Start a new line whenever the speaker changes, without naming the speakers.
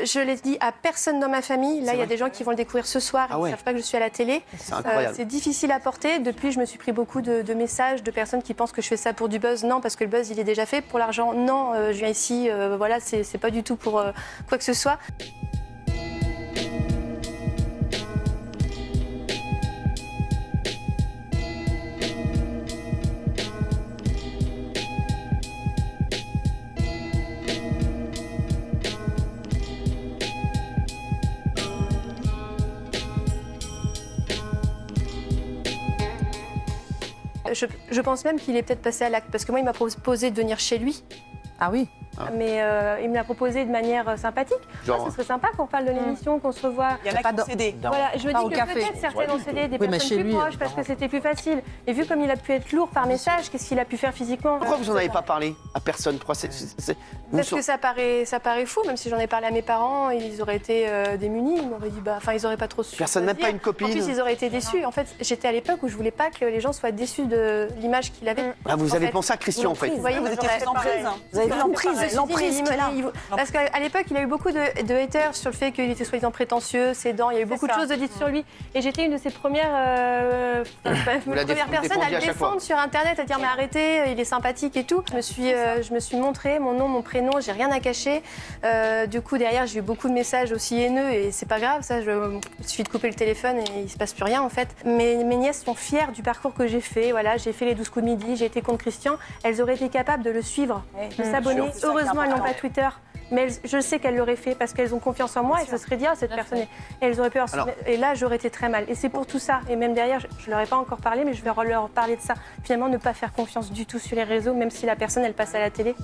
Je l'ai dit à personne dans ma famille. Là, il y a des gens qui vont le découvrir ce soir. Ils ne savent pas que je suis à la télé.
C'est incroyable.
C'est difficile à porter. Depuis, je me suis pris beaucoup de messages de personnes qui pensent que je fais ça pour du buzz. Non, parce que le buzz, il est déjà fait. Pour l'argent, non. Je viens ici, voilà, c'est pas du tout pour quoi que ce soit. Je pense même qu'il est peut-être passé à l'acte, parce que moi, il m'a proposé de venir chez lui.
Ah oui.
Mais il me l'a proposé de manière sympathique.
Genre...
Ce serait sympa qu'on parle de l'émission, qu'on se revoie.
Il y en a qui ont cédé.
Voilà, je me dis que peut-être certaines ont cédé, des personnes plus proches, parce que c'était plus facile. Et vu comme il a pu être lourd par message, qu'est-ce qu'il a pu faire physiquement?
Pourquoi vous n'en avez pas parlé à personne?
Parce que ça paraît fou, même si j'en ai parlé à mes parents, ils auraient été démunis, ils m'auraient dit, ils n'auraient pas trop su.
Personne n'a pas une copine.
En plus, ils auraient été déçus. En fait, j'étais à l'époque où je voulais pas que les gens soient déçus de l'image qu'il avait.
Ah, vous avez pensé à Christian, en fait.
Vous voyez,
Vous étiez sous emprise.
Vous avez vu l'emprise qu'il a.
Parce qu'à l'époque, il a eu beaucoup de haters sur le fait qu'il était soi-disant prétentieux, sédent. Il y a eu beaucoup de choses dites sur lui. Et j'étais une de ses premières personnes à le défendre sur Internet, à dire mais arrêtez, il est sympathique et tout. Je me suis montrée, mon nom, mon prénom, j'ai rien à cacher. Du coup, derrière, j'ai eu beaucoup de messages aussi haineux et c'est pas grave, ça. Il suffit de couper le téléphone et il se passe plus rien en fait. Mes nièces sont fières du parcours que j'ai fait. Voilà, j'ai fait les 12 coups de midi, j'ai été contre Christian. Elles auraient été capables de le suivre, de s'abonner. Heureusement, elles n'ont pas Twitter. Mais je sais qu'elles l'auraient fait parce qu'elles ont confiance en moi et se seraient dit, cette personne, et elles auraient peur. Et là, j'aurais été très mal. Et c'est pour tout ça. Et même derrière, je ne leur ai pas encore parlé, mais je vais leur parler de ça. Finalement, ne pas faire confiance du tout sur les réseaux, même si la personne, elle passe à la télé.